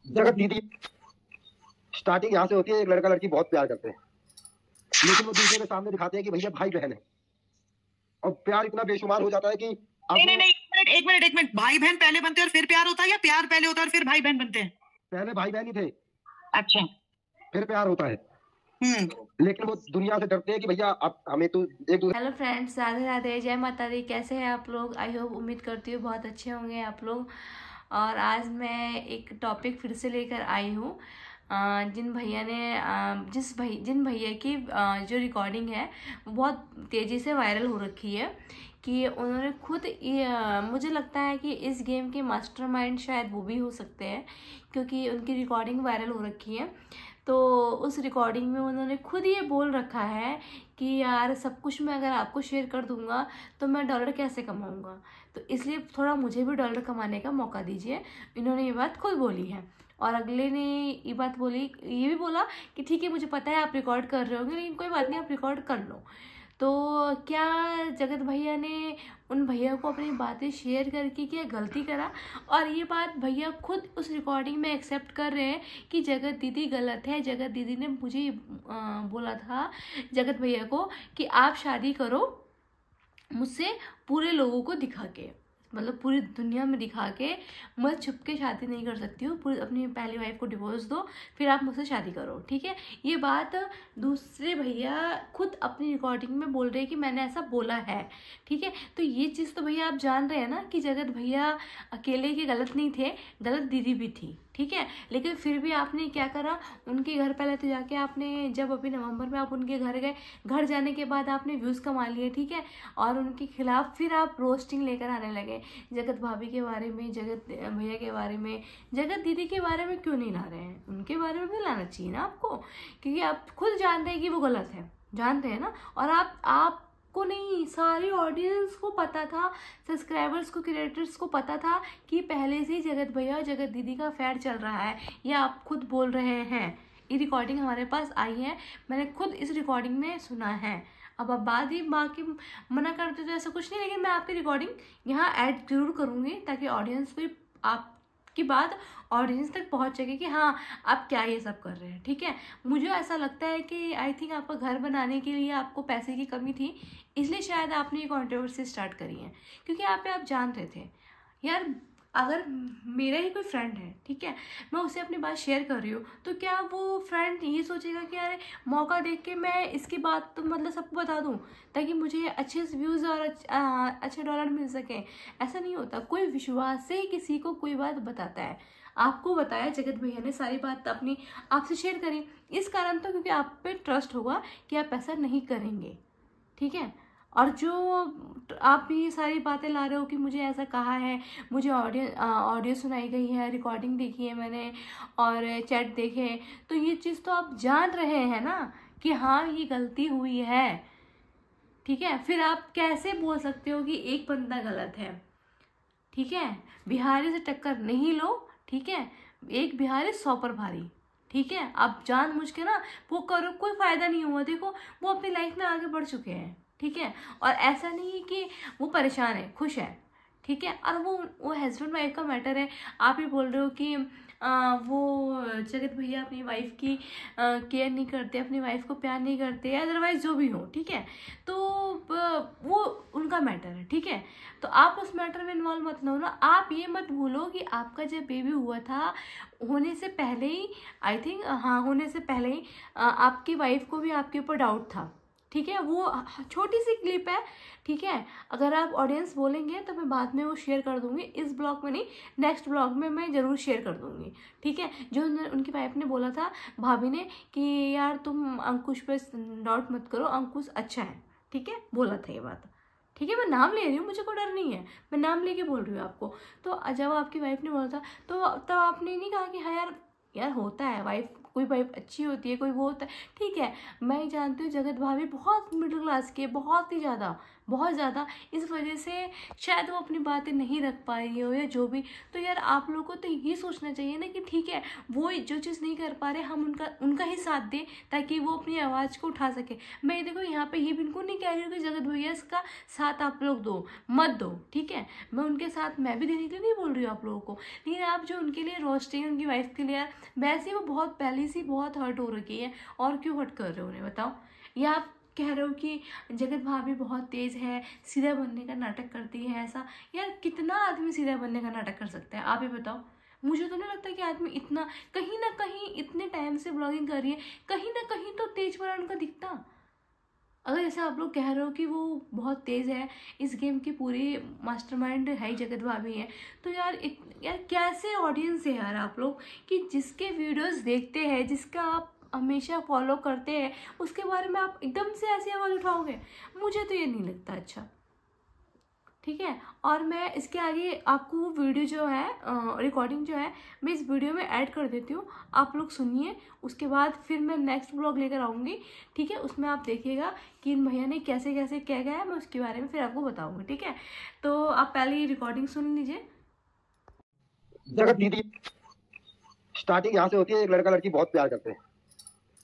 जगत दीदी, स्टार्टिंग यहाँ से होती है। एक लड़का लड़की बहुत प्यार करते हैं, लेकिन वो दूसरे के सामने दिखाते हैं कि भैया भाई बहन है, और प्यार इतना बेशुमार हो जाता है कि नहीं अब नहीं नहीं, एक मिनट, भाई बहन पहले बनते हैं और फिर प्यार होता है, या प्यार पहले होता है और फिर भाई बहन बनते हैं? पहले भाई बहन ही थे, अच्छा। फिर प्यार होता है। हम्म। लेकिन वो दुनिया से डरते हैं कि भैया अब हमें तो एक दूसरे। हेलो फ्रेंड्स, राधे राधे, जय माता दी। कैसे हैं आप लोग? आई होप, उम्मीद करती हूँ बहुत अच्छे होंगे आप लोग। और आज मैं एक टॉपिक फिर से लेकर आई हूँ। जिन भैया की जो रिकॉर्डिंग है वो बहुत तेज़ी से वायरल हो रखी है, कि उन्होंने खुद मुझे लगता है कि इस गेम के मास्टरमाइंड शायद वो भी हो सकते हैं, क्योंकि उनकी रिकॉर्डिंग वायरल हो रखी है। तो उस रिकॉर्डिंग में उन्होंने खुद ये बोल रखा है कि यार, सब कुछ मैं अगर आपको शेयर कर दूंगा तो मैं डॉलर कैसे कमाऊंगा, तो इसलिए थोड़ा मुझे भी डॉलर कमाने का मौका दीजिए। इन्होंने ये बात खुद बोली है। और अगले ने ये बात बोली, ये भी बोला कि ठीक है, मुझे पता है आप रिकॉर्ड कर रहे होंगे, लेकिन कोई बात नहीं, आप रिकॉर्ड कर लो। तो क्या जगत भैया ने उन भैया को अपनी बातें शेयर करके क्या गलती करा? और ये बात भैया खुद उस रिकॉर्डिंग में एक्सेप्ट कर रहे हैं कि जगत दीदी गलत है। जगत दीदी ने मुझे बोला था, जगत भैया को, कि आप शादी करो मुझसे पूरे लोगों को दिखा के, मतलब पूरी दुनिया में दिखा के। मैं छुप के शादी नहीं कर सकती हूँ, पूरी अपनी पहली वाइफ को डिवोर्स दो, फिर आप मुझसे शादी करो, ठीक है। ये बात दूसरे भैया खुद अपनी रिकॉर्डिंग में बोल रहे हैं कि मैंने ऐसा बोला है, ठीक है। तो ये चीज़ तो भैया आप जान रहे हैं ना कि जगत भैया अकेले के गलत नहीं थे, गलत दीदी भी थी, ठीक है। लेकिन फिर भी आपने क्या करा, उनके घर पहले तो जाके आपने, जब अभी नवंबर में आप उनके घर गए, घर जाने के बाद आपने व्यूज़ कमा लिए, ठीक है। और उनके खिलाफ फिर आप रोस्टिंग लेकर आने लगे, जगत भाभी के बारे में, जगत भैया के बारे में। जगत दीदी के बारे में क्यों नहीं ला रहे हैं? उनके बारे में भी लाना चाहिए ना आपको, क्योंकि आप खुद जानते हैं कि वो गलत है, जानते हैं ना। और आपको नहीं, सारी ऑडियंस को पता था, सब्सक्राइबर्स को, क्रिएटर्स को पता था कि पहले से ही जगत भैया और जगत दीदी का अफेयर चल रहा है। ये आप खुद बोल रहे हैं, ये रिकॉर्डिंग हमारे पास आई है, मैंने खुद इस रिकॉर्डिंग में सुना है। अब आप बाद ही बाकी मना करते तो ऐसा कुछ नहीं, लेकिन मैं आपकी रिकॉर्डिंग यहाँ ऐड जरूर करूँगी, ताकि ऑडियंस भी आपकी बात ऑडियंस तक पहुँच सके कि हाँ, आप क्या ये सब कर रहे हैं, ठीक है। मुझे ऐसा लगता है कि आई थिंक आपका घर बनाने के लिए आपको पैसे की कमी थी, इसलिए शायद आपने ये कॉन्ट्रोवर्सी स्टार्ट करी है, क्योंकि आप जान रहे थे यार, अगर मेरा ही कोई फ्रेंड है, ठीक है, मैं उसे अपनी बात शेयर कर रही हूँ, तो क्या वो फ्रेंड ये सोचेगा कि अरे, मौका देख के मैं इसकी बात तो मतलब सबको बता दूँ, ताकि मुझे अच्छे व्यूज़ और अच्छे डॉलर मिल सकें? ऐसा नहीं होता। कोई विश्वास से ही किसी को कोई बात बताता है। आपको बताया, जगत भैया ने सारी बात अपनी आपसे शेयर करी, इस कारण तो क्योंकि आप पे ट्रस्ट होगा कि आप ऐसा नहीं करेंगे, ठीक है। और जो आप ये सारी बातें ला रहे हो कि मुझे ऐसा कहा है, मुझे ऑडियो सुनाई गई है, रिकॉर्डिंग देखी है मैंने और चैट देखे, तो ये चीज़ तो आप जान रहे हैं ना कि हाँ, ये गलती हुई है, ठीक है। फिर आप कैसे बोल सकते हो कि एक बंदा गलत है? ठीक है, बिहारी से टक्कर नहीं लो, ठीक है। एक बिहारी 100 पर भारी, ठीक है। आप जान मुझ के ना वो करो, कोई फायदा नहीं हुआ। देखो, वो अपनी लाइफ में आगे बढ़ चुके हैं, ठीक है। और ऐसा नहीं है कि वो परेशान है, खुश है, ठीक है। और वो हस्बैंड वाइफ का मैटर है। आप ही बोल रहे हो कि वो जगत भैया अपनी वाइफ की केयर नहीं करते, अपनी वाइफ को प्यार नहीं करते, अदरवाइज जो भी हो, ठीक है। तो वो उनका मैटर है, ठीक है। तो आप उस मैटर में इन्वॉल्व मत लो ना। आप ये मत भूलो कि आपका जब बेबी हुआ था, होने से पहले ही, आई थिंक, हाँ, होने से पहले ही आपकी वाइफ को भी आपके ऊपर डाउट था, ठीक है। वो छोटी सी क्लिप है, ठीक है। अगर आप ऑडियंस बोलेंगे तो मैं बाद में वो शेयर कर दूंगी, इस ब्लॉग में नहीं, नेक्स्ट ब्लॉग में मैं ज़रूर शेयर कर दूंगी, ठीक है। जो उनकी वाइफ ने बोला था, भाभी ने, कि यार तुम अंकुश पे डाउट मत करो, अंकुश अच्छा है, ठीक है, बोला था ये बात, ठीक है। मैं नाम ले रही हूँ, मुझे कोई डर नहीं है, मैं नाम लेके बोल रही हूँ आपको। तो जब आपकी वाइफ ने बोला था, तो तब आपने नहीं कहा कि हाँ यार, यार होता है, वाइफ, कोई वाइफ अच्छी होती है, कोई वो होता है, ठीक है। मैं जानती हूँ जगत भाभी बहुत मिडिल क्लास की है, बहुत ही ज़्यादा, बहुत ज़्यादा। इस वजह से शायद वो अपनी बातें नहीं रख पा रही हो या जो भी। तो यार आप लोगों को तो ये सोचना चाहिए ना कि ठीक है, वो जो चीज़ नहीं कर पा रहे हम उनका ही साथ दें ताकि वो अपनी आवाज़ को उठा सके। मैं देखो यहाँ पे ये बिल्कुल नहीं कह रही हूँ कि जगत भैया का साथ आप लोग दो, मत दो, ठीक है। मैं उनके साथ मैं भी देने के लिए नहीं बोल रही हूँ आप लोगों को, लेकिन आप जो उनके लिए रोस्टिंग उनकी वाइफ के लिए यार, वैसे वो बहुत पहले से बहुत हर्ट हो रखी है और क्यों हर्ट कर रहे हो उन्हें बताओ। या आप कह रहे हो कि जगत भाभी बहुत तेज़ है, सीधा बनने का नाटक करती है, ऐसा। यार कितना आदमी सीधा बनने का नाटक कर सकता है आप ही बताओ। मुझे तो नहीं लगता कि आदमी इतना, कहीं ना कहीं इतने टाइम से ब्लॉगिंग कर रही है, कहीं ना कहीं तो तेज वाला उनका दिखता। अगर जैसे आप लोग कह रहे हो कि वो बहुत तेज़ है, इस गेम की पूरी मास्टरमाइंड है ही जगत भाभी है, तो यार यार कैसे ऑडियंस है यार आप लोग कि जिसके वीडियोस देखते हैं, जिसका आप हमेशा फॉलो करते हैं, उसके बारे में आप एकदम से ऐसी आवाज़ उठाओगे। मुझे तो ये नहीं लगता अच्छा, ठीक है। और मैं इसके आगे आपको वो वीडियो जो है रिकॉर्डिंग जो है मैं इस वीडियो में ऐड कर देती हूँ, आप लोग सुनिए। उसके बाद फिर मैं नेक्स्ट ब्लॉग लेकर आऊँगी, ठीक है। उसमें आप देखिएगा कि इन भैया ने कैसे कैसे क्या गया है, मैं उसके बारे में फिर आपको बताऊँगी, ठीक है। तो आप पहले रिकॉर्डिंग सुन लीजिए। जगत दीदी स्टार्टिंग यहाँ से होती है, एक लड़का लड़की बहुत प्यार करते हैं,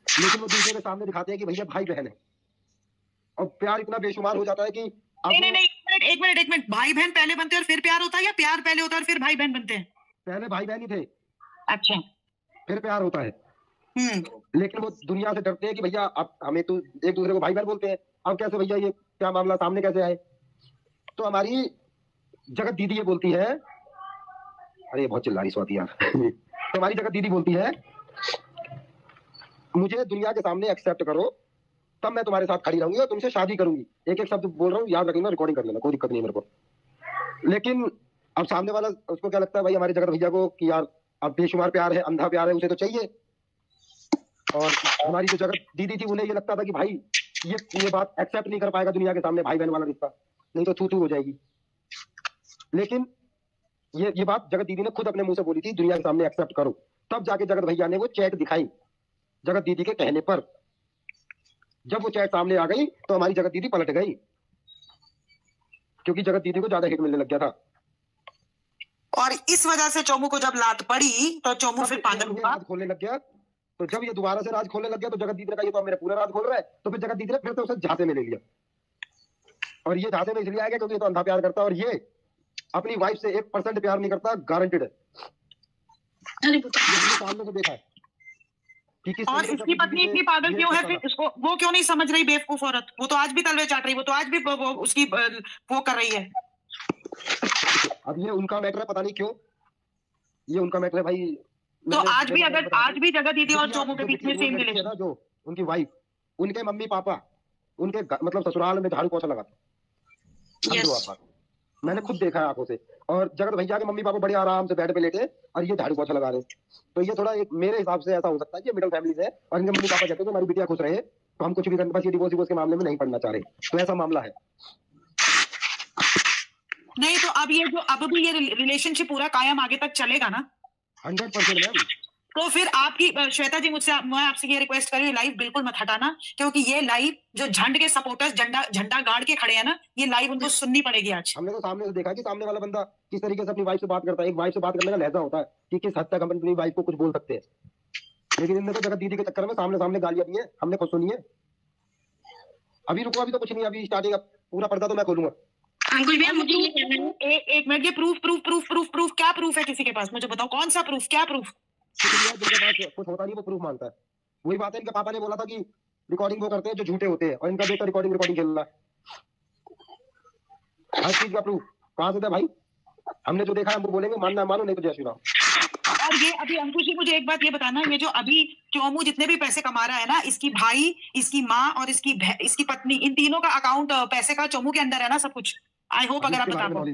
लेकिन वो दूसरे के सामने दिखाते हैं कि भैया भाई बहन है, और प्यार इतना बेशुमार हो जाता है कि नहीं, एक मिनट, भाई बहन पहले बनते हैं और फिर प्यार होता है, या प्यार पहले होता है और फिर भाई बहन बनते हैं? पहले भाई बहन ही थे, अच्छा, फिर प्यार होता है। लेकिन वो दुनिया से डरते हैं कि भैया अब हमें तो एक दूसरे को भाई बहन बोलते हैं, अब कैसे भैया ये क्या मामला सामने कैसे आए। तो हमारी जगत दीदी ये बोलती है, अरे बहुत चिल्ला रही स्वाति यार तो हमारी जगत दीदी बोलती है, मुझे दुनिया के सामने एक्सेप्ट करो, तब मैं तुम्हारे साथ खड़ी रहूंगी और तुमसे शादी करूंगी। एक एक शब्द बोल रहा हूँ, याद रखना, रिकॉर्डिंग कर लेना, कोई दिक्कत नहीं है मेरे को। लेकिन अब सामने वाला उसको क्या लगता है भाई हमारे जगत भैया को कि यार अब बेशुमार प्यार है, अंधा प्यार है, उसे तो चाहिए। और हमारी जो जगत दीदी थी उन्हें ये लगता था कि भाई ये बात एक्सेप्ट नहीं कर पाएगा दुनिया के सामने भाई बहन वाला रिश्ता, नहीं तो थू हो जाएगी। लेकिन ये बात जगत दीदी ने खुद अपने मुंह से बोली थी, दुनिया के सामने एक्सेप्ट करो। तब जाके जगत भैया ने वो चैट दिखाई जगत दीदी के कहने पर। जब वो चैट सामने आ गई तो हमारी जगत दीदी पलट गई, क्योंकि जगत दीदी को ज्यादा हिट मिलने लग गया था। और इस वजह से चोमू को जब लात पड़ी तो चोमू फिर पागल हुआ, राज खोलने लग गया। तो जब ये दोबारा से राज खोलने लग गया तो जगत दीदी ने कहा ये तो मेरा पूरा राज खोल रहा है। तो फिर जगत दीदी ने फिर से उसे झांसे में ले लिया, और ये झांसे में इसलिए आ गया क्योंकि ये तो अंधा प्यार करता है और ये अपनी वाइफ से 1% प्यार नहीं करता, गारंटेड है। सामने से देखा है। और इसकी पत्नी इतनी पागल क्यों है फिर? इसको वो क्यों नहीं समझ रही बेवकूफ औरत? वो तो आज भी तलवे चाट रही, वो तो आज भी उसकी वो कर रही है। अब ये उनका मैटर है, पता नहीं क्यों ये उनका मैटर है भाई। तो आज भी अगर आज भी जगत दीदी और चोमू के बीच में सेम रिलेशन, जो उनकी वाइफ, उनके मम्मी पापा, उनके मतलब ससुराल में झाड़ू पोछा लगाते, मैंने खुद देखा है आंखों से। और जगत भैया के मम्मी पापा बड़े आराम से बेड पे लेटे और ये झाड़ू पोछा लगा रहे। तो ये थोड़ा एक मेरे हिसाब से ऐसा हो सकता है कि मिडिल फैमिली है और इनके मम्मी पापा कहते हैं कि हमारी बिटिया खुश रहे तो हम कुछ भी करने, बस ये डिवोर्स के मामले में नहीं पड़ना चाह रहे, तो ऐसा मामला है। नहीं तो अब ये जो अब भी ये रिलेशनशिप पूरा कायम आगे तक चलेगा ना? 100% मैम। तो फिर आपकी श्वेता जी मैं आपसे ये रिक्वेस्ट कर रही हूँ, लाइव बिल्कुल मत हटाना, क्योंकि ये लाइव जो झंड के सपोर्टर्स झंडा गाड़ के खड़े हैं ना, ये लाइव उनको सुननी पड़ेगी आज। हमने तो सामने से देखा कि सामने वाला बंदा किस तरीके से अपनी वाइफ से बात करता है। एक वाइफ से बात करने का लहजा होता है कि किस हद तक हम अपनी वाइफ को कुछ बोल सकते हैं, लेकिन इनने तो जगत दीदी के चक्कर में सामने गालियां दी है, हमने खुद सुनी है। अभी रुको, अभी तो कुछ नहीं, अभी स्टार्टिंग, पूरा पर्दा तो मैं खोलूंगा। अंकुल भैया मुझे ये कहना है, एक मिनट, ये प्रूफ क्या प्रूफ है किसी के पास? मुझे बताओ कौन सा प्रूफ, क्या प्रूफ? जिनके पास कुछ होता नहीं वो प्रूफ मांगता है। वही बात है, इनके पापा ने बोला था कि रिकॉर्डिंग वो करते हैं जो झूठे होते हैं, और इनका बेटा रिकॉर्डिंग खेल रहा है। हर चीज का प्रूफ कहां से था भाई? हमने जो देखा है हम वो बोलेंगे, मानना मानो, नहीं तो जय श्री राम। और ये अभी अंकुश जी मुझे एक बात ये बताना, ये जो अभी चोमू जितने भी पैसे कमा रहा है ना, इसकी भाई, इसकी माँ और इसकी पत्नी, इन तीनों का अकाउंट पैसे का चोमू के अंदर है ना सब कुछ? आई होप अगर आप बता पाओ।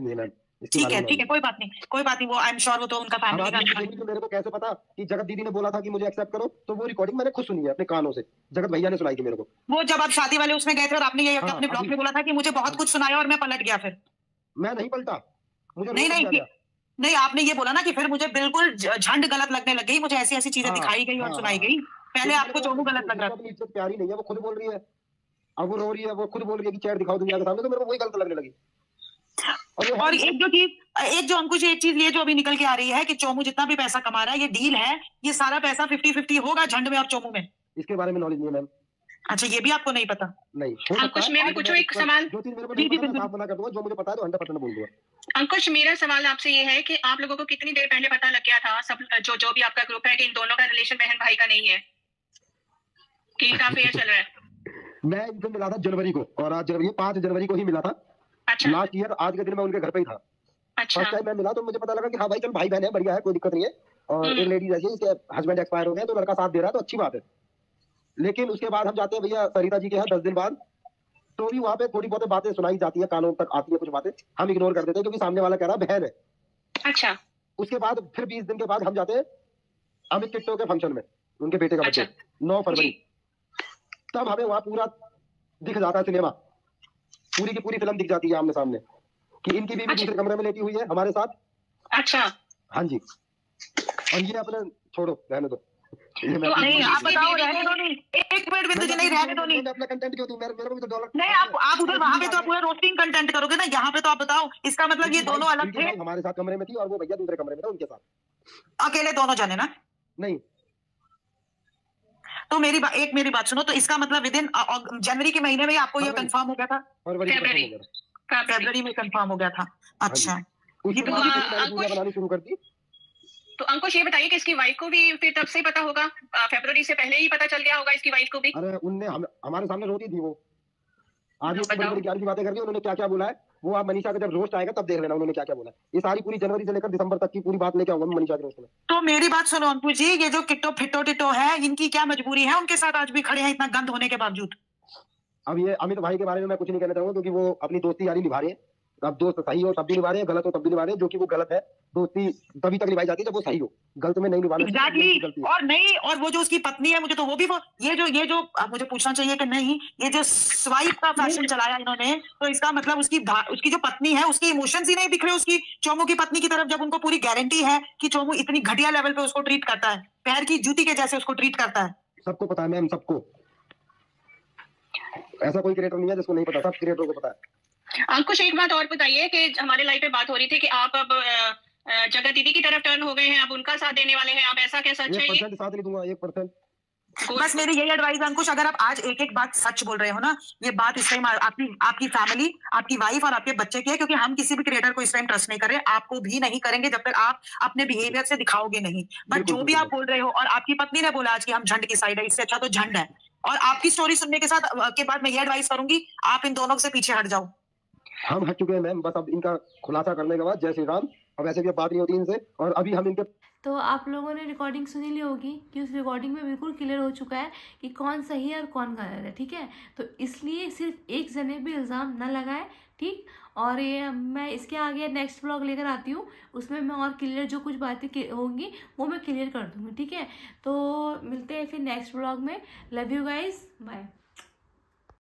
ठीक है, कोई बात नहीं, वो आई एम श्योर वो तो उनका फैमिली का। मेरे को कैसे पता कि जगत दीदी ने बोला था कि मुझे एक्सेप्ट करो? तो वो रिकॉर्डिंग मैंने खुद सुनी है अपने कानों से, जगत भैया ने सुनाई थी मेरे को। वो जब आप शादी वाले उसमें गए थे और आपने ये अपने ब्लॉग में बोला था कि मुझे बहुत कुछ सुनाया और मैं पलट गया, फिर मैं नहीं पलटा, मुझे नहीं आपने ये बोला ना कि फिर मुझे बिल्कुल झंड गलत लगने लग गई, मुझे ऐसी चीजें दिखाई गई और सुनाई गई। पहले आपको चोमू गलत लग रहा था। प्यारी नहीं है, वो खुद बोल रही है अब वो रो रही है, वो खुद बोल रही है कि चैट दिखाओ दुनिया के सामने, तो मेरे को वही गलत लगने लगी। और एक जो अंकुश एक चीज ये जो अभी निकल के आ रही है कि चोमू जितना भी पैसा कमा रहा है, ये डील है, ये सारा पैसा 50-50 होगा झंड में और चोमू में। इसके बारे में नॉलेज नहीं है मैम। अच्छा, ये भी आपको नहीं पता? नहीं। अंकुश मैं भी पूछो एक सवाल, जो चीज मेरे को नहीं पता मैं साफ मना कर दूंगा, जो मुझे पता है तो 100% बोल दूंगा। अंकुश मेरा सवाल आपसे ये है कि आप लोगों को कितनी देर पहले पता लग गया था, सब जो भी आपका ग्रुप है, कि इन दोनों का रिलेशन बहन भाई का नहीं है, कि इनका अफेयर चल रहा है? मैं इनको मिला था जनवरी को, और आज जनवरी 5 जनवरी को ही मिला था। अच्छा। लास्ट ईयर आज के दिन मैं उनके घर पे ही था। अच्छा। फर्स्ट टाइम मैं मिला तो मुझे पता लगा कि हाँ भाई चल भाई बहन है, बढ़िया है, कोई दिक्कत नहीं है। और एक लेडी जैसी इसके हस्बैंड एक्सपायर हो गए तो लड़का साथ दे रहा है, तो अच्छी बात है। लेकिन उसके बाद हम जाते हैं भैया सरिता जी के यहाँ 10 दिन बाद, तो भी वहाँ पे थोड़ी बहुत बातें सुनाई जाती है, कानों तक आती है कुछ बातें, हम इग्नोर कर देते हैं क्योंकि सामने वाला कह रहा बहन है। अच्छा। उसके बाद फिर 20 दिन के बाद हम जाते हैं अमित किट्टो के फंक्शन में, उनके बेटे का बर्थडे। अच्छा। 9 फरवरी, तब हमें वहाँ पूरा दिख जाता है सिनेमा, पूरी की पूरी फिल्म दिख जाती है आमने सामने कि इनकी बीवी दूसरे कमरे में लेटी हुई है हमारे साथ। अच्छा। हाँ जी। और ये अपने छोड़ो, रहने दो। नहीं आप बताओ, रहने दो। नहीं एक मिनट बिंदु जी, नहीं रहने दो। नहीं अपना कंटेंट क्यों दूं, मेरे को भी तो डॉलर। नहीं, आप उधर वहां पे तो आप पूरा रोस्टिंग कंटेंट करोगे ना, यहाँ पे तो आप बताओ। इसका मतलब ये दोनों अलग थे, हमारे साथ कमरे में थी और वो भैया दूसरे कमरे में था उनके साथ, अकेले दोनों जने ना? नहीं। तो मेरी बात सुनो, तो इसका मतलब विद इन जनवरी के महीने में ही आपको ये कंफर्म हो गया था? फरवरी में कंफर्म हो गया था। अच्छा, पूजा बनानी शुरू कर दी। तो अंकुश ये बताइए कि इसकी वाइफ को भी फिर तब से पता होगा, फरवरी से पहले ही पता चल गया होगा इसकी वाइफ को भी? अरे उनने हमारे सामने रोती थी वो, आज बड़ी बड़ी ज्ञान की बातें कर रही है। उन्होंने क्या क्या बोला है वो आप मनीषा का जब रोस्ट आएगा तब देख लेना उन्होंने क्या क्या बोला। ये सारी पूरी जनवरी से लेकर दिसंबर तक की पूरी बात लेके आऊंगा मनीषा के रोस्ट में। तो मेरी बात सुनो अंकुश जी, ये जो किट्टो फिट्टो टिट्टो है, इनकी क्या मजबूरी है उनके साथ आज भी खड़े हैं इतना गंद होने के बावजूद? अब ये अमित भाई के बारे में मैं कुछ नहीं कहना चाहूंगा क्योंकि वो अपनी दोस्ती यारी निभा रहे हैं। अब दोस्त सही हो तब भी निभा रहे हैं, गलत हो तब भी निभा रहे हैं, जो कि वो गलत है। दोस्ती तभी तक निभाई जाती है जब वो सही हो, गलत में नहीं निभाना। एग्जैक्टली। और नहीं, और वो जो उसकी पत्नी है, मुझे तो वो भी ये जो अब मुझे पूछना चाहिए कि नहीं, ये जो स्वाइप का फैशन चलाया इन्होंने, तो इसका मतलब उसकी जो पत्नी है उसके इमोशंस ही नहीं दिख रहे उसकी चोमू की पत्नी की तरफ, जब उनको पूरी गारंटी है कि चोमू इतनी घटिया लेवल पे उसको ट्रीट करता है, पैर की जूती के जैसे उसको ट्रीट करता है। सबको पता है मैम, सबको। ऐसा कोई क्रिएटर नहीं है जिसको नहीं पता, सब क्रिएटरों को पता है। अंकुश एक बात और बताइए कि हमारे लाइव पे बात हो रही थी कि आप अब जगत दीदी की तरफ टर्न हो गए हैं, अब उनका साथ देने वाले हैं, आप ऐसा कैसा? 1% साथ नहीं दूंगा, 1%। बस मेरी यही एडवाइस है अंकुश, अगर आप आज एक एक बात सच बोल रहे हो ना, ये बात इस टाइम आपकी फैमिली, आपकी वाइफ और आपके बच्चे की है, क्योंकि हम किसी भी क्रिएटर को इस टाइम ट्रस्ट नहीं कर रहे, आपको भी नहीं करेंगे जब तक आप अपने बिहेवियर से दिखाओगे नहीं। बट जो भी आप बोल रहे हो, और आपकी पत्नी ने बोला आज कि हम झंड की साइड है, इससे अच्छा तो झंड है। और आपकी स्टोरी सुनने के बाद मैं ये एडवाइस करूंगी, आप इन दोनों से पीछे हट जाओ। हम हट चुके हैं मैम, बस अब इनका खुलासा करने के बाद जय श्री राम। अब ऐसे भी बात नहीं होती इनसे, और अभी हम इनके। तो आप लोगों ने रिकॉर्डिंग सुनी ली होगी कि उस रिकॉर्डिंग में बिल्कुल क्लियर हो चुका है कि कौन सही है और कौन गलत है, ठीक है? तो इसलिए सिर्फ एक जने भी इल्ज़ाम न लगाए, ठीक? और ये मैं इसके आगे नेक्स्ट व्लॉग लेकर आती हूँ, उसमें मैं और क्लियर जो कुछ बातें होंगी वो मैं क्लियर कर दूँगी, ठीक है? तो मिलते हैं फिर नेक्स्ट व्लॉग में। Love you guys, bye.